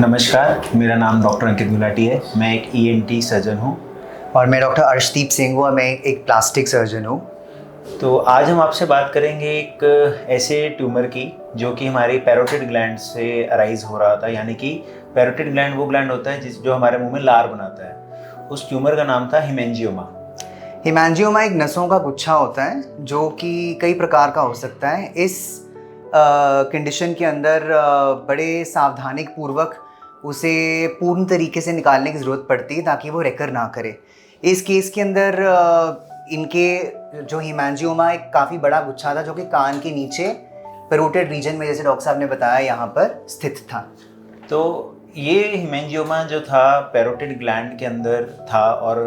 नमस्कार, मेरा नाम डॉक्टर अंकित गुलाटी है। मैं एक ईएनटी सर्जन हूँ। और मैं डॉक्टर अर्शदीप सिंह हूँ। मैं एक प्लास्टिक सर्जन हूँ। तो आज हम आपसे बात करेंगे एक ऐसे ट्यूमर की जो कि हमारी पैरोटिड ग्लैंड से अराइज हो रहा था। यानी कि पैरोटिड ग्लैंड वो ग्लैंड होता है जो हमारे मुंह में लार बनाता है। उस ट्यूमर का नाम था हेमेंजियोमा। हेमेंजियोमा एक नसों का गुच्छा होता है जो कि कई प्रकार का हो सकता है। इस कंडीशन के अंदर बड़े सावधानी पूर्वक उसे पूर्ण तरीके से निकालने की ज़रूरत पड़ती है ताकि वो रेकर ना करे। इस केस के अंदर इनके जो हेमेंजियोमा एक काफ़ी बड़ा गुच्छा था जो कि कान के नीचे पैरोटिड रीजन में, जैसे डॉक्टर साहब ने बताया, यहाँ पर स्थित था। तो ये हेमेंजियोमा जो था पैरोटिड ग्लैंड के अंदर था। और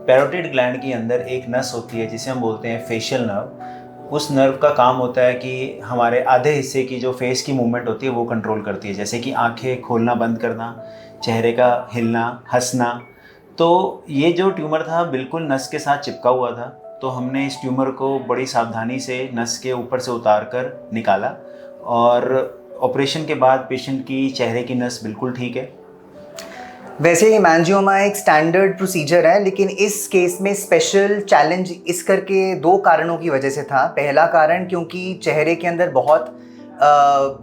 पैरोटिड ग्लैंड के अंदर एक नस होती है जिसे हम बोलते हैं फेशियल नर्व। उस नर्व का काम होता है कि हमारे आधे हिस्से की जो फेस की मूवमेंट होती है वो कंट्रोल करती है, जैसे कि आंखें खोलना बंद करना, चेहरे का हिलना, हंसना। तो ये जो ट्यूमर था बिल्कुल नस के साथ चिपका हुआ था। तो हमने इस ट्यूमर को बड़ी सावधानी से नस के ऊपर से उतार कर निकाला और ऑपरेशन के बाद पेशेंट की चेहरे की नस बिल्कुल ठीक है। वैसे हेमेंजियोमा एक स्टैंडर्ड प्रोसीजर है, लेकिन इस केस में स्पेशल चैलेंज इस करके दो कारणों की वजह से था। पहला कारण क्योंकि चेहरे के अंदर बहुत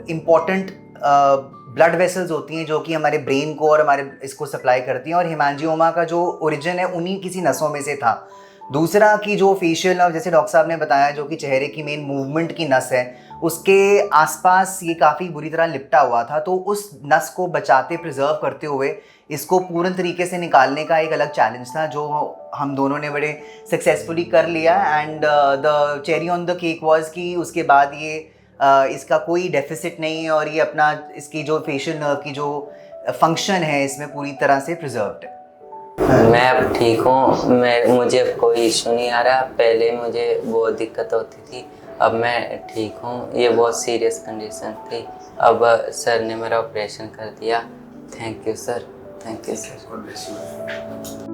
इम्पॉर्टेंट ब्लड वेसल्स होती हैं जो कि हमारे ब्रेन को और हमारे इसको सप्लाई करती हैं, और हेमेंजियोमा का जो ओरिजिन है उन्हीं किसी नसों में से था। दूसरा कि जो फेशियल नर्व, जैसे डॉक्टर साहब ने बताया, जो कि चेहरे की मेन मूवमेंट की नस है, उसके आसपास ये काफ़ी बुरी तरह लिपटा हुआ था। तो उस नस को बचाते, प्रिजर्व करते हुए इसको पूर्ण तरीके से निकालने का एक अलग चैलेंज था जो हम दोनों ने बड़े सक्सेसफुली कर लिया। And the cherry on the cake was कि उसके बाद ये इसका कोई डेफिसिट नहीं है और ये अपना इसकी जो फेशियल नर्व की जो फंक्शन है इसमें पूरी तरह से प्रिजर्व्ड है। मैं अब ठीक हूँ। मुझे अब कोई इशू नहीं आ रहा। पहले मुझे बहुत दिक्कत होती थी, अब मैं ठीक हूँ। ये बहुत सीरियस कंडीशन थी। अब सर ने मेरा ऑपरेशन कर दिया। Thank you sir, thank you sir.